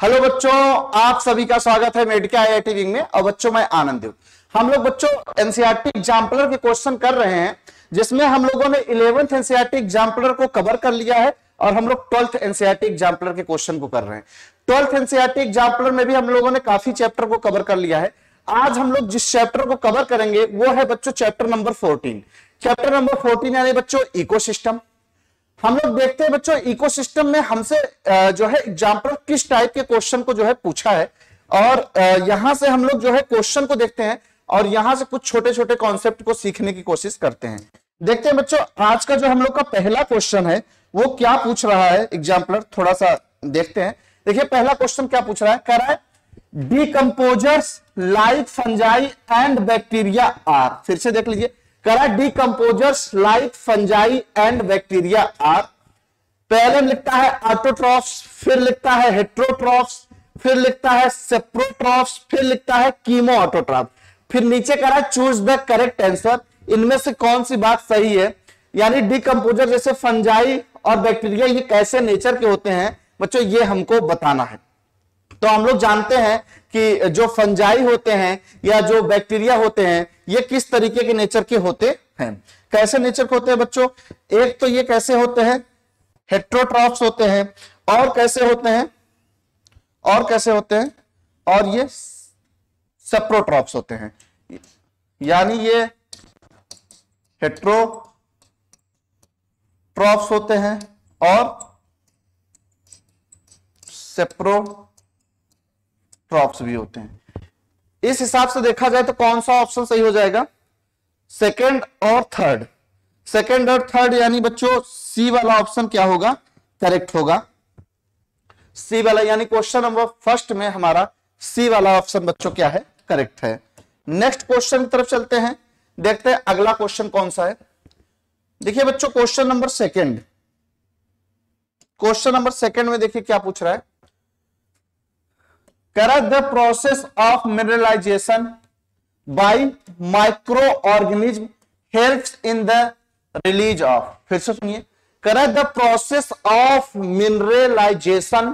Hello बच्चों, आप सभी का स्वागत है मेडिका आईआईटी विंग में। और बच्चों मैं आनंद हूं। हम लोग बच्चों एनसीईआरटी एग्जाम्पलर के क्वेश्चन कर रहे हैं, जिसमें हम लोगों ने 11th एनसीईआरटी एग्जाम्पलर को कवर कर लिया है और हम लोग 12th एनसीईआरटी एग्जाम्पलर के क्वेश्चन को कर रहे हैं। 12th एनसीईआरटी एग्जाम्पलर में भी हम लोगों ने काफी चैप्टर को कवर कर लिया है। आज हम लोग जिस चैप्टर को कवर करेंगे वो है बच्चों चैप्टर नंबर 14। चैप्टर नंबर 14 यानी बच्चों इकोसिस्टम। हम लोग देखते हैं बच्चों इकोसिस्टम में हमसे जो है एग्जाम्पल किस टाइप के क्वेश्चन को जो है पूछा है, और यहां से हम लोग जो है क्वेश्चन को देखते हैं और यहां से कुछ छोटे छोटे कॉन्सेप्ट को सीखने की कोशिश करते हैं। देखते हैं बच्चों आज का जो हम लोग का पहला क्वेश्चन है वो क्या पूछ रहा है एग्जाम्पलर, थोड़ा सा देखते हैं। देखिए पहला क्वेश्चन क्या पूछ रहा है, कह रहा है decomposers like fungi and bacteria are. फिर से देख लीजिए, करा decomposers like fungi and bacteria are. पहले लिखता है ऑटोट्रॉफ्स, फिर लिखता है हेट्रोट्रॉफ्स, फिर लिखता है सेप्रोट्रॉफ्स, फिर लिखता है कीमो ऑटोट्रॉफ। फिर नीचे करा चूज द करेक्ट आंसर, इनमें से कौन सी बात सही है। यानी डिकम्पोजर जैसे फंजाई और बैक्टीरिया ये कैसे नेचर के होते हैं बच्चों, ये हमको बताना है। तो हम लोग जानते हैं कि जो फंजाई होते हैं या जो बैक्टीरिया होते हैं ये किस तरीके के नेचर के होते हैं, कैसे नेचर के होते हैं बच्चों। एक तो ये कैसे होते हैं, हेट्रोट्रॉफ्स होते हैं, और कैसे होते हैं, और ये सेप्रोट्रॉफ्स होते हैं। यानी ये हेट्रोट्रॉफ्स होते हैं और सेप्रोट्रॉफ्स भी होते हैं। इस हिसाब से देखा जाए तो कौन सा ऑप्शन सही हो जाएगा, सेकंड और थर्ड। सेकंड और थर्ड यानी बच्चों सी वाला ऑप्शन क्या होगा, करेक्ट होगा। सी वाला यानी क्वेश्चन नंबर फर्स्ट में हमारा सी वाला ऑप्शन बच्चों क्या है, करेक्ट है। नेक्स्ट क्वेश्चन की तरफ चलते हैं, देखते हैं अगला क्वेश्चन कौन सा है। देखिए बच्चों question number second, question number second में देखिए क्या पूछ रहा है, the process of mineralisation by microorganism helps in the release of. फिर से सुनिए, the process of mineralisation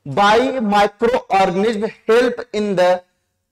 by microorganism help in the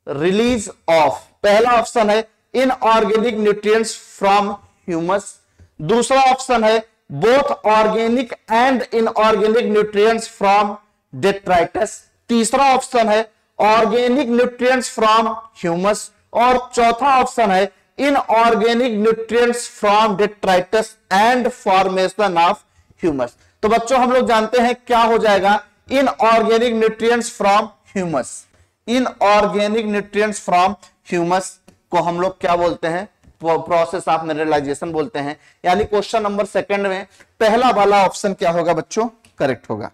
release of. पहला ऑप्शन है इनऑर्गेनिक न्यूट्रिएंट्स फ्रॉम ह्यूमस, दूसरा ऑप्शन है both organic and inorganic nutrients from detritus, तीसरा option है organic nutrients from humus, और चौथा ऑप्शन है inorganic nutrients from detritus and formation of humus. तो बच्चों हम लोग जानते हैं क्या हो जाएगा, inorganic nutrients from humus. Inorganic nutrients from humus को हम लोग क्या बोलते हैं, प्रोसेस ऑफ मिनरलाइजेशन बोलते हैं। यानी क्वेश्चन नंबर सेकंड में पहला वाला ऑप्शन क्या होगा बच्चों, करेक्ट होगा।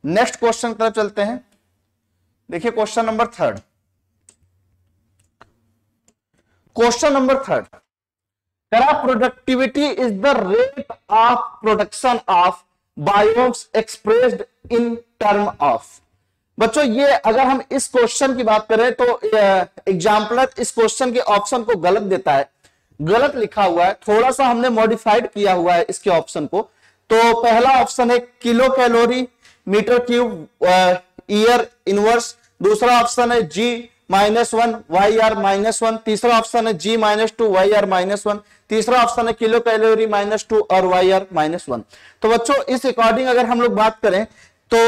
नेक्स्ट क्वेश्चन की तरफ चलते हैं, देखिए question number third. Question number third, productivity is the rate of production of biomes expressed in term of. बच्चों ये अगर हम इस क्वेश्चन की बात करें तो एग्जाम्पलर इस क्वेश्चन के ऑप्शन को गलत देता है, गलत लिखा हुआ है, थोड़ा सा हमने मॉडिफाइड किया हुआ है इसके ऑप्शन को। तो पहला ऑप्शन है kilocalorie metre cube year inverse, दूसरा ऑप्शन है G -1 YR -1, तीसरा ऑप्शन है G -2 YR -1, तीसरा ऑप्शन है किलो कैलोरी -2 और YR -1। तो बच्चों इस अकॉर्डिंग अगर हम लोग बात करें तो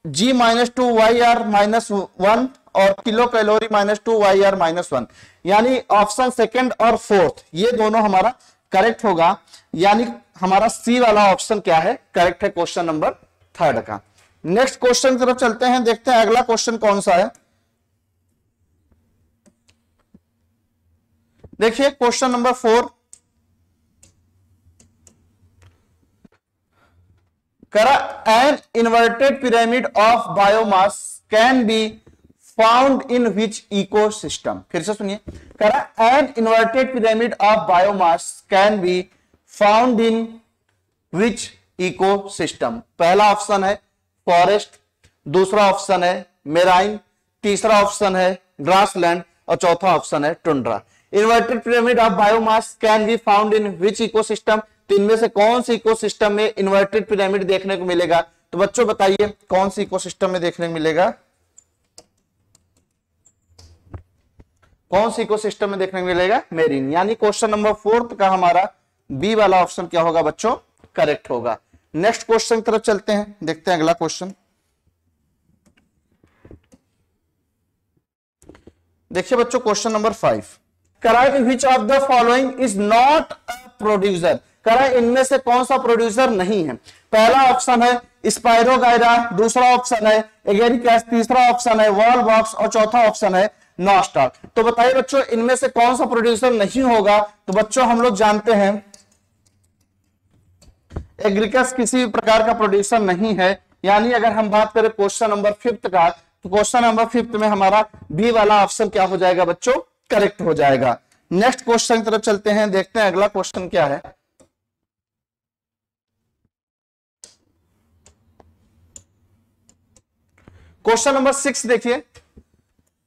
G -2 YR -1 और किलो कैलोरी -2 YR -1, यानी ऑप्शन सेकंड और फोर्थ ये दोनों हमारा करेक्ट होगा। यानी हमारा सी वाला ऑप्शन क्या है, करेक्ट है क्वेश्चन नंबर थर्ड का। नेक्स्ट क्वेश्चन की तरफ चलते हैं, देखते हैं अगला क्वेश्चन कौन सा है। देखिए question number 4, an inverted pyramid of biomass can be found in which ecosystem. फिर से सुनिए, an inverted pyramid of biomass can be found in which ecosystem. पहला ऑप्शन है फॉरेस्ट, दूसरा ऑप्शन है मेराइन, तीसरा ऑप्शन है ग्रासलैंड और चौथा ऑप्शन है tundra. Inverted pyramid of biomass can be found in which ecosystem. तो इनमें से कौन सी इकोसिस्टम में इन्वर्टेड पिरामिड देखने को मिलेगा, तो बच्चों बताइए कौन सी इकोसिस्टम में देखने को मिलेगा, कौन सी इकोसिस्टम में देखने को मिलेगा? मेरीन। यानी क्वेश्चन नंबर 4 का हमारा बी वाला ऑप्शन क्या होगा बच्चों? करेक्ट होगा। नेक्स्ट क्वेश्चन की तरफ चलते हैं, देखते हैं अगला क्वेश्चन। देखिए बच्चों क्वेश्चन नंबर 5, कराइट which of the following is not a producer. कराइट इनमें से कौन सा प्रोड्यूसर नहीं है? पहला ऑप्शन है स्पाइरोगाइरा, दूसरा ऑप्शन है एगेरिकस, तीसरा ऑप्शन है वॉल बॉक्स और चौथा ऑप्शन है नॉस्टॉक। तो बताइए बच्चों इनमें से कौन सा प्रोड्यूसर नहीं होगा? तो बच्चों हम लोग जानते हैं एग्रिकस किसी भी प्रकार का प्रोड्यूसर नहीं है। यानी अगर हम बात करें क्वेश्चन नंबर 5 का, तो क्वेश्चन नंबर 5 में हमारा बी वाला ऑप्शन क्या हो जाएगा बच्चों? करेक्ट हो जाएगा। नेक्स्ट क्वेश्चन की तरफ चलते हैं, देखते हैं अगला क्वेश्चन क्या है। क्वेश्चन नंबर 6 देखिए,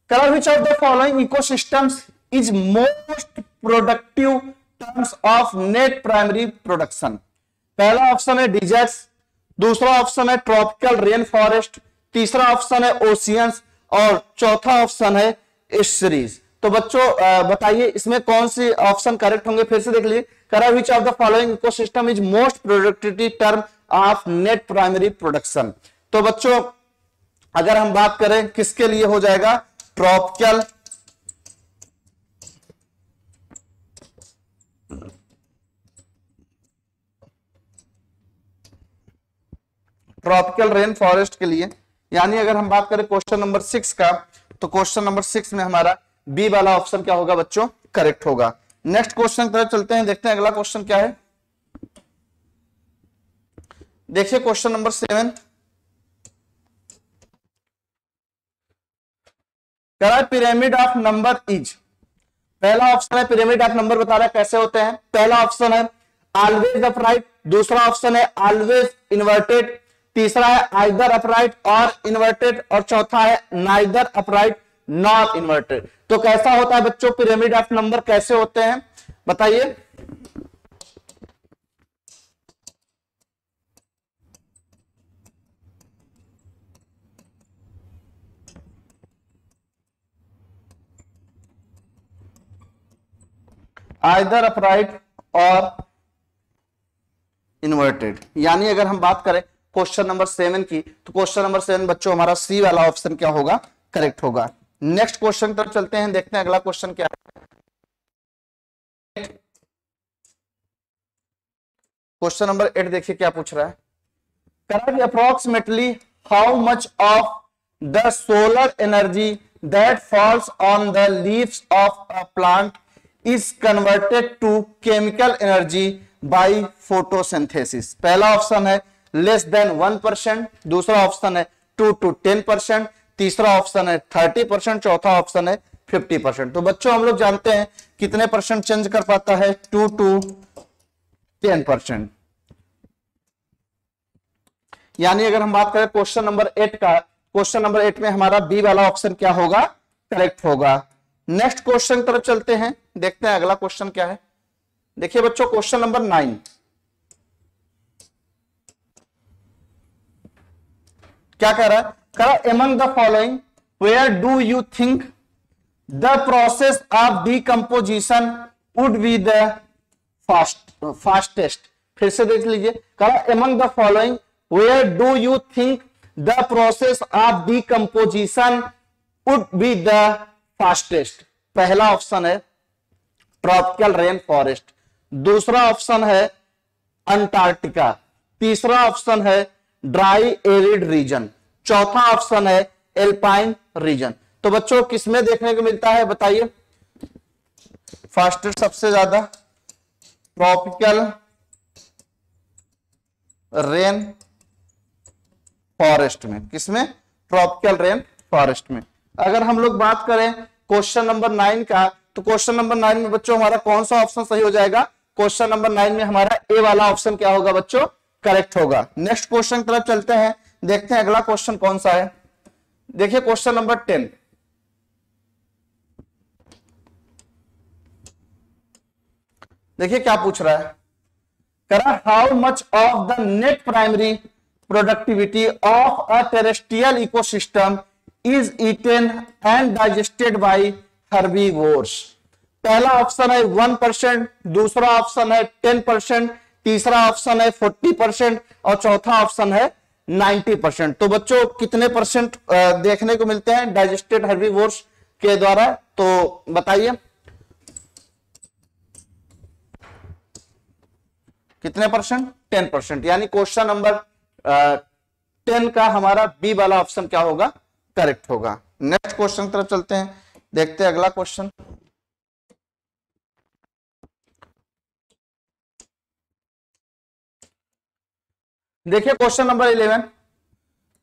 colour which of the following ecosystems is most productive terms of net primary production. पहला ऑप्शन है डिजर्ट्स, दूसरा ऑप्शन है ट्रॉपिकल रेन फॉरेस्ट, तीसरा ऑप्शन है ओशियंस और चौथा ऑप्शन है एस्चुरीज। तो बच्चों बताइए इसमें कौन सी ऑप्शन करेक्ट होंगे? फिर से देख लीजिए, colour which of the following ecosystem is most productive term of net primary production. तो बच्चों अगर हम बात करें किसके लिए हो जाएगा? ट्रॉपिकल रेन फॉरेस्ट के लिए। यानी अगर हम बात करें क्वेश्चन नंबर 6 का, तो क्वेश्चन नंबर 6 में हमारा बी वाला ऑप्शन क्या होगा बच्चों? करेक्ट होगा। नेक्स्ट क्वेश्चन की तरफ चलते हैं, देखते हैं अगला क्वेश्चन क्या है। देखिए question number 7, pyramid of number is. पहला ऑप्शन है पिरामिड ऑफ नंबर बता रहा है कैसे होते हैं। पहला ऑप्शन है ऑलवेज अपराइट, दूसरा ऑप्शन है ऑलवेज इन्वर्टेड, तीसरा है आइदर अपराइट और इन्वर्टेड और चौथा है नाइदर अपराइट नॉट इन्वर्टेड। तो कैसा होता है बच्चों पिरामिड ऑफ नंबर, कैसे होते हैं बताइए? आइदर अपराइट और इन्वर्टेड। यानी अगर हम बात करें क्वेश्चन नंबर 7 की, तो क्वेश्चन नंबर 7 बच्चों हमारा सी वाला ऑप्शन क्या होगा? करेक्ट होगा। नेक्स्ट क्वेश्चन की तरफ चलते हैं, देखते हैं अगला क्वेश्चन क्या है। क्वेश्चन नंबर 8 देखिए क्या पूछ रहा है। Correct approximately how much of the solar energy that falls on the leaves of a plant is converted to chemical energy by photosynthesis. पहला ऑप्शन है लेस देन 1%, दूसरा ऑप्शन है 2 to 10%, तीसरा ऑप्शन है 30%, चौथा ऑप्शन है 50%। तो बच्चों हम लोग जानते हैं कितने परसेंट चेंज कर पाता है? 2 to 10%। यानी अगर हम बात करें क्वेश्चन नंबर 8 का, क्वेश्चन नंबर 8 में हमारा बी वाला ऑप्शन क्या होगा? करेक्ट होगा। नेक्स्ट क्वेश्चन की तरफ चलते हैं, देखते हैं अगला क्वेश्चन क्या है। देखिए बच्चों क्वेश्चन नंबर 9, क्या कह रहा है? among the following where do you think the process of decomposition would be the fastest। फिर से देख लीजिए, among the following where do you think the process of decomposition would be the fastest। पहला option है tropical rain forest, दूसरा option है Antarctica, तीसरा option है ड्राई एरिड रीजन, चौथा ऑप्शन है एल्पाइन रीजन। तो बच्चों किसमें देखने को मिलता है बताइए? फास्टेस्ट सबसे ज्यादा ट्रॉपिकल रेन फॉरेस्ट में। किसमें? ट्रॉपिकल रेन फॉरेस्ट में। अगर हम लोग बात करें क्वेश्चन नंबर 9 का, तो क्वेश्चन नंबर 9 में बच्चों हमारा कौन सा ऑप्शन सही हो जाएगा? क्वेश्चन नंबर 9 में हमारा ए वाला ऑप्शन क्या होगा बच्चों? करेक्ट होगा। नेक्स्ट क्वेश्चन की तरफ चलते हैं, देखते हैं अगला क्वेश्चन कौन सा है। देखिए क्वेश्चन नंबर 10, देखिए क्या पूछ रहा है। How much of the net primary productivity of a terrestrial ecosystem is eaten and digested by herbivores. पहला ऑप्शन है 1%, दूसरा ऑप्शन है 10%, तीसरा ऑप्शन है 40% और चौथा ऑप्शन है 90%। तो बच्चों कितने परसेंट देखने को मिलते हैं डाइजेस्टेड हर्बीवोर्स के द्वारा, तो बताइए कितने परसेंट? 10%। यानी क्वेश्चन नंबर 10 का हमारा बी वाला ऑप्शन क्या होगा? करेक्ट होगा। नेक्स्ट क्वेश्चन की तरफ चलते हैं, देखते हैं अगला क्वेश्चन। देखिए क्वेश्चन नंबर 11,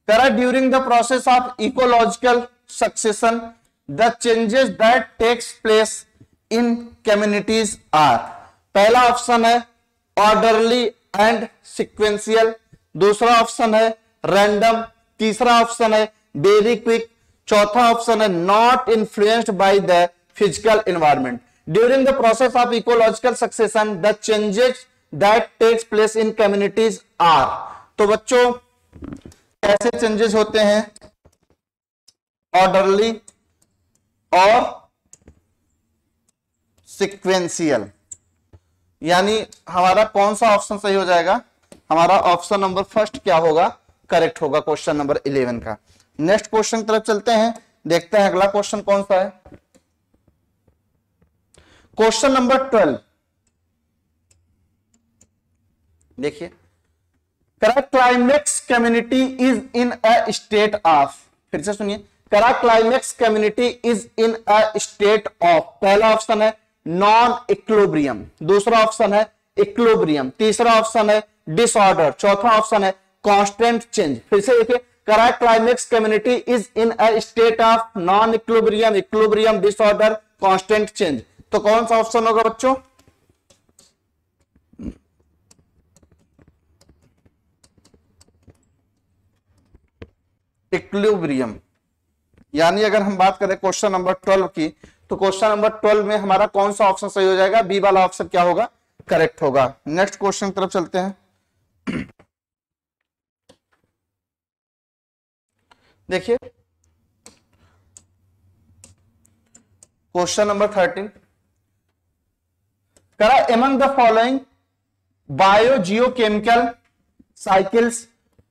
करा during the process of ecological succession the changes that takes place in communities are. पहला ऑप्शन है ऑर्डरली एंड सिक्वेंशियल, दूसरा ऑप्शन है रैंडम, तीसरा ऑप्शन है वेरी क्विक, चौथा ऑप्शन है not influenced by the physical environment. During the process of ecological succession the changes that takes place in communities are. तो बच्चों कैसे चेंजेस होते हैं? ऑर्डरली और सिक्वेंशियल। यानी हमारा कौन सा ऑप्शन सही हो जाएगा? हमारा ऑप्शन नंबर फर्स्ट क्या होगा? करेक्ट होगा क्वेश्चन नंबर 11 का। नेक्स्ट क्वेश्चन की तरफ चलते हैं, देखते हैं अगला क्वेश्चन कौन सा है। क्वेश्चन नंबर 12 देखिए, करा climax community is in a state of, फिर से सुनिए, करा climax community is in a state of. पहला ऑप्शन है नॉन इक्विलिब्रियम, दूसरा ऑप्शन है इक्विलिब्रियम, तीसरा ऑप्शन है डिसऑर्डर, चौथा ऑप्शन है कांस्टेंट चेंज। फिर से देखिए, करा climax community is in a state of non equilibrium, equilibrium, disorder, constant change. तो कौन सा ऑप्शन होगा बच्चों? इक्विलिब्रियम। यानी अगर हम बात करें क्वेश्चन नंबर 12 की, तो क्वेश्चन नंबर 12 में हमारा कौन सा ऑप्शन सही हो जाएगा? बी वाला ऑप्शन क्या होगा? करेक्ट होगा। नेक्स्ट क्वेश्चन की तरफ चलते हैं। देखिए क्वेश्चन नंबर 13, करा among the following biogeochemical cycles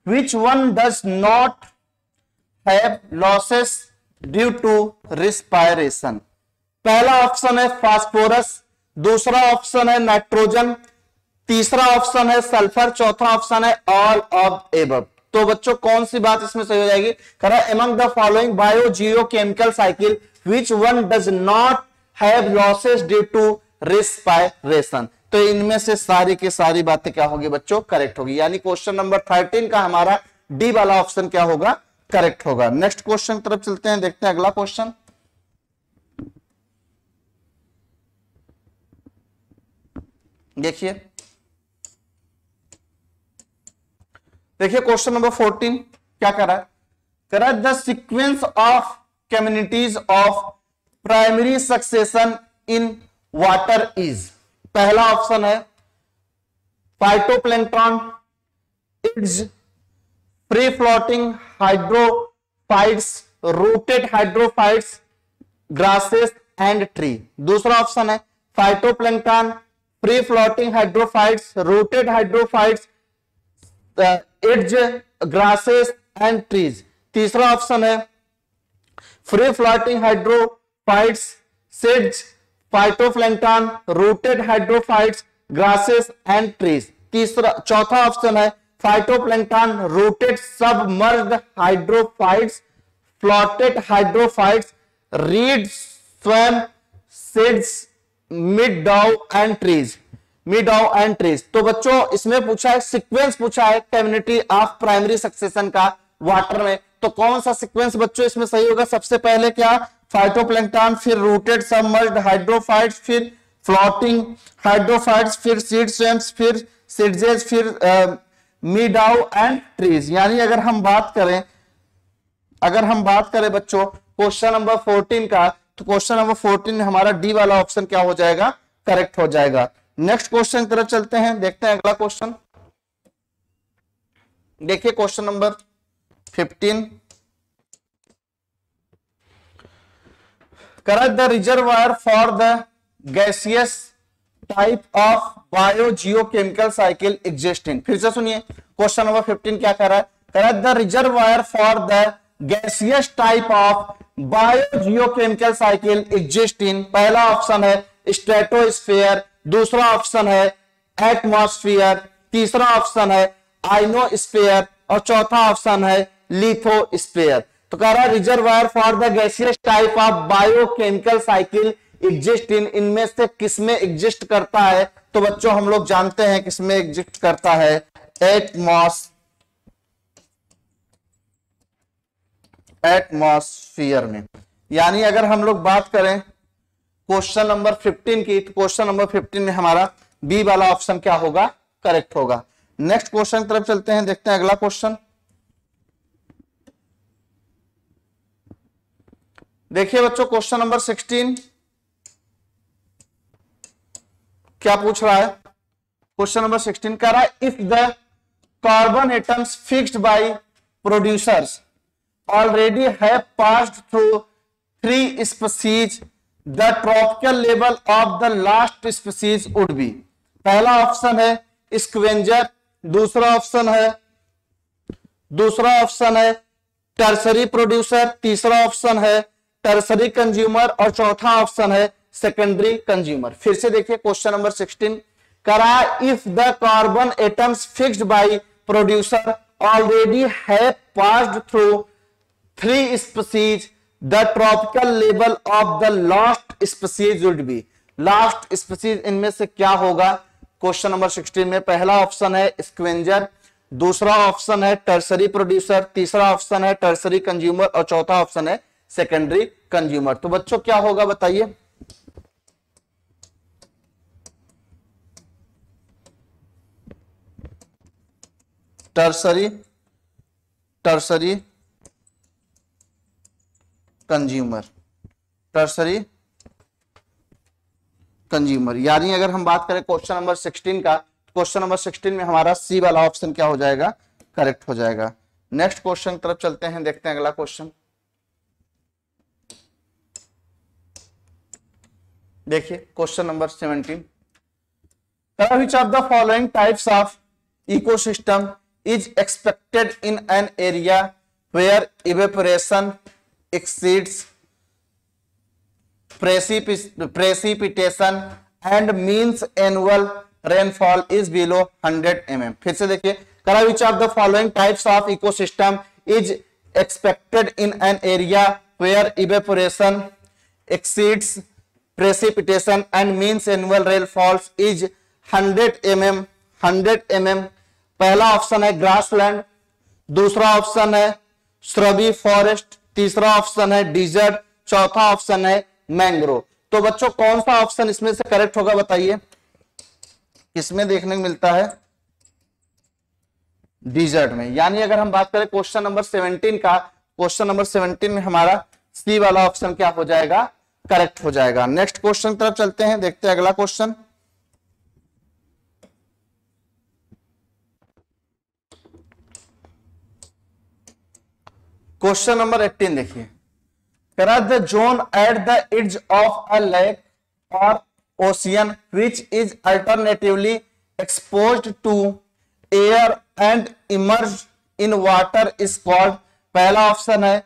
which one does not have losses due to respiration. पहला ऑप्शन है फास्फोरस, दूसरा ऑप्शन है नाइट्रोजन, तीसरा ऑप्शन है सल्फर, चौथा ऑप्शन है ऑल ऑफ एबव। तो बच्चों कौन सी बात इसमें सही हो जाएगी? करा among the following biogeochemical cycle which one does not have losses due to respiration. तो इनमें से सारी की सारी बातें क्या होगी बच्चों? करेक्ट होगी। यानी क्वेश्चन नंबर 13 का हमारा डी वाला ऑप्शन क्या होगा? करेक्ट होगा। नेक्स्ट क्वेश्चन की तरफ चलते हैं, देखते हैं अगला क्वेश्चन। देखिए क्वेश्चन नंबर 14 क्या करा है? करा the sequence of communities of primary succession in water is. पहला ऑप्शन है फाइटोप्लैंक्टन, इड्स, free floating hydrophytes, rooted hydrophytes, grasses and tree. दूसरा ऑप्शन है phytoplankton, free floating hydrophytes, rooted hydrophytes, इड्स, ग्रासेस एंड ट्रीज। तीसरा ऑप्शन है free floating hydrophytes, seeds, phytoplankton, rooted hydrophytes, grasses and trees. चौथा option है phytoplankton, rooted submerged hydrophytes, floated hydrophytes, reeds, swamp, seeds, meadow and trees. तो बच्चों इसमें पूछा है, सीक्वेंस पूछा है कम्युनिटी ऑफ प्राइमरी सक्सेशन का वाटर में। तो कौन सा सीक्वेंस बच्चों इसमें सही होगा? सबसे पहले क्या? फाइटोप्लैंक्टन, फिर रूटेड सबमर्ज्ड हाइड्रोफाइट्स, फिर फ्लोटिंग हाइड्रोफाइट्स, फिर सीड स्वेम्स, फिर सीडजेस, फिर मिडाउ एंड ट्रीज। यानी अगर हम बात करें बच्चों क्वेश्चन नंबर 14 का, तो क्वेश्चन नंबर 14 में हमारा डी वाला ऑप्शन क्या हो जाएगा? करेक्ट हो जाएगा। नेक्स्ट क्वेश्चन की तरफ चलते हैं, देखते हैं अगला क्वेश्चन। देखिए question number 15, correct the reservoir for the gaseous type of bio geochemical cycle existing. फिर से सुनिए क्वेश्चन नंबर 15 क्या कर रहा है। Correct the reservoir for the gaseous type of bio geochemical cycle existing. पहला ऑप्शन है स्ट्रेटोस्फीयर, दूसरा ऑप्शन है एटमॉस्फेयर, तीसरा ऑप्शन है आइनोस्फीयर और चौथा ऑप्शन है लिथोस्फीयर। तो कह रहा है reservoir for the gaseous type of biochemical cycle exist in, इनमें से किसमें एग्जिस्ट करता है? तो बच्चों हम लोग जानते हैं किसमें एग्जिस्ट करता है, एटमॉस्फेयर में। यानी अगर हम लोग बात करें क्वेश्चन नंबर 15 की, तो क्वेश्चन नंबर 15 में हमारा बी वाला ऑप्शन क्या होगा, करेक्ट होगा। नेक्स्ट क्वेश्चन की तरफ चलते हैं, देखते हैं अगला क्वेश्चन। देखिए बच्चों क्वेश्चन नंबर 16 क्या पूछ रहा है। क्वेश्चन नंबर 16 कह रहा है if the carbon atoms fixed by producers already have passed through 3 species the tropical level of the last species would be. पहला ऑप्शन है स्क्वेंजर, दूसरा ऑप्शन है टर्सरी प्रोड्यूसर, तीसरा ऑप्शन है टर्सरी कंज्यूमर और चौथा ऑप्शन है सेकेंडरी कंज्यूमर। फिर से देखिए क्वेश्चन नंबर 16 करा if the carbon atoms fixed by producer already have passed through 3 species the tropical level of the last species would be. Last species इनमें से क्या होगा क्वेश्चन नंबर 16 में? पहला ऑप्शन है स्क्वेंजर, दूसरा ऑप्शन है टर्सरी प्रोड्यूसर, तीसरा ऑप्शन है टर्सरी कंज्यूमर और चौथा ऑप्शन है सेकेंडरी कंज्यूमर। तो बच्चों क्या होगा बताइए? Tertiary consumer. यानी अगर हम बात करें क्वेश्चन नंबर 16 का, क्वेश्चन नंबर 16 में हमारा सी वाला ऑप्शन क्या हो जाएगा, करेक्ट हो जाएगा। नेक्स्ट क्वेश्चन की तरफ चलते हैं, देखते हैं अगला क्वेश्चन। देखिए question number 17 which of the following types of ecosystem is expected in an area where evaporation exceeds precipitation and means annual rainfall is below 100 mm। फिर से देखिए करा which of the following types of ecosystem is expected in an area where evaporation exceeds precipitation and means annual rainfalls is 100 mm। पहला option है grassland, दूसरा option है श्रबी forest, तीसरा option है डिजर्ट, चौथा ऑप्शन है मैंग्रोव। तो बच्चों कौन सा ऑप्शन इसमें से करेक्ट होगा बताइए? किसमें देखने को मिलता है? डिजर्ट में। यानी अगर हम बात करें क्वेश्चन नंबर 17 का, क्वेश्चन नंबर 17 में हमारा सी वाला ऑप्शन क्या हो जाएगा, करेक्ट हो जाएगा। नेक्स्ट क्वेश्चन तरफ चलते हैं, देखते हैं अगला क्वेश्चन। क्वेश्चन नंबर 18 देखिए करा the zone at the edge of a lake और ocean which is alternatively exposed to air and emerge in water is called. पहला ऑप्शन है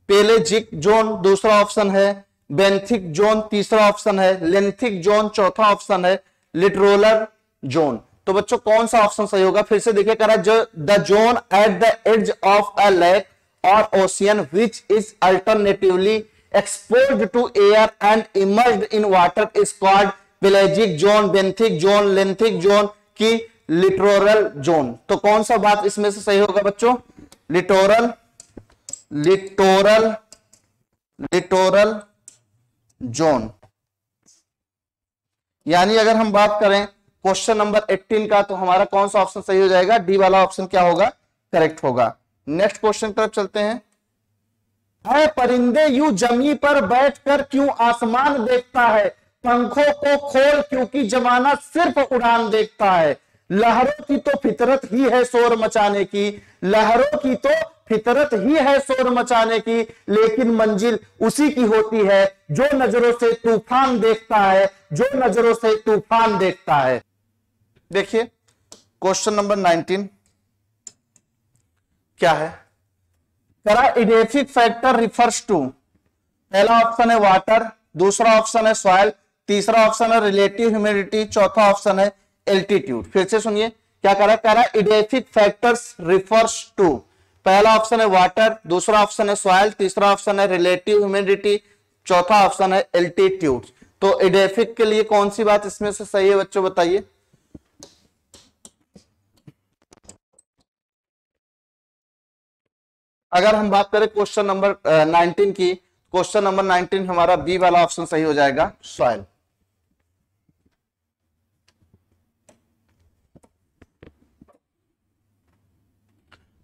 पेलेजिक जोन, दूसरा ऑप्शन है बेंथिक जोन, तीसरा ऑप्शन है lentic zone, चौथा ऑप्शन है लिटरोलर zone. तो बच्चों कौन सा ऑप्शन सही होगा? फिर से देखिए करा जो the zone at the edge of a lake और ocean which is alternatively exposed to air and emerged in water is called pelagic zone, benthic zone, lentic zone की लिटोरल जोन। तो कौन सा बात इसमें से सही होगा बच्चों? Littoral zone. यानी अगर हम बात करें क्वेश्चन नंबर 18 का, तो हमारा कौन सा ऑप्शन सही हो जाएगा? डी वाला ऑप्शन क्या होगा, करेक्ट होगा। नेक्स्ट क्वेश्चन की तरफ चलते हैं। है परिंदे यूं जमी पर बैठकर क्यों आसमान देखता है, पंखों को खोल क्योंकि जमाना सिर्फ उड़ान देखता है। लहरों की तो फितरत ही है शोर मचाने की, लहरों की तो फितरत ही है शोर मचाने की, लेकिन मंजिल उसी की होती है जो नजरों से तूफान देखता है, जो नजरों से तूफान देखता है। देखिए क्वेश्चन नंबर 19 क्या है, एडेफिक फैक्टर रिफर्स टू, पहला ऑप्शन है वाटर, दूसरा ऑप्शन है सॉइल, तीसरा ऑप्शन है रिलेटिव ह्यूमिडिटी, चौथा ऑप्शन है एल्टीट्यूड। फिर से सुनिए क्या कह रहा है, इडेफिक फैक्टर्स रिफर्स टू, पहला ऑप्शन है वाटर, दूसरा ऑप्शन है सॉइल, तीसरा ऑप्शन है रिलेटिव ह्यूमिडिटी, चौथा ऑप्शन है एल्टीट्यूड। तो इडेफिक के लिए कौन सी बात इसमें से सही है बच्चों बताइए। अगर हम बात करें क्वेश्चन नंबर 19 की, क्वेश्चन नंबर 19 हमारा बी वाला ऑप्शन सही हो जाएगा, सॉइल।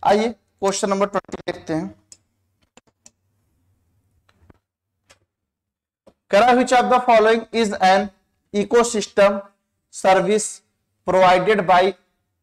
आइए क्वेश्चन नंबर 20 देखते हैं। Which of the following is an ecosystem service provided by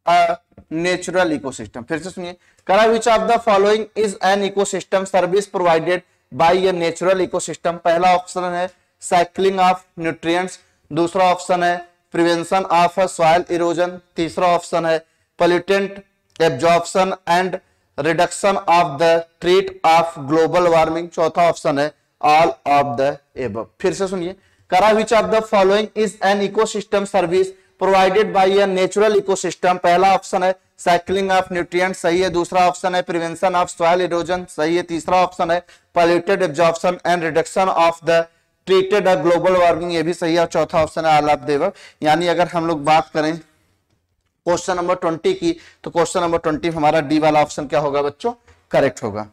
a natural ecosystem। फिर से सुनिए, which of the following is an ecosystem service provided by a natural ecosystem। पहला ऑप्शन है साइक्लिंग ऑफ न्यूट्रिएंट्स, दूसरा option है prevention of soil erosion, तीसरा option है pollutant absorption and reduction of the threat of global warming, चौथा option है all of the above. फिर से सुनिए, which of the following is an ecosystem service provided by a natural ecosystem। पहला option है cycling of nutrients, सही है, दूसरा ऑप्शन है प्रिवेंशन ऑफ सॉइल इरोजन, सही है, तीसरा ऑप्शन है polluted absorption and reduction of the treated global warming, ये भी सही है, और चौथा ऑप्शन है ऑल ऑफ द एबव। यानी अगर हम लोग बात करें क्वेश्चन नंबर 20 की, तो क्वेश्चन नंबर 20 हमारा डी वाला ऑप्शन क्या होगा बच्चों, करेक्ट होगा।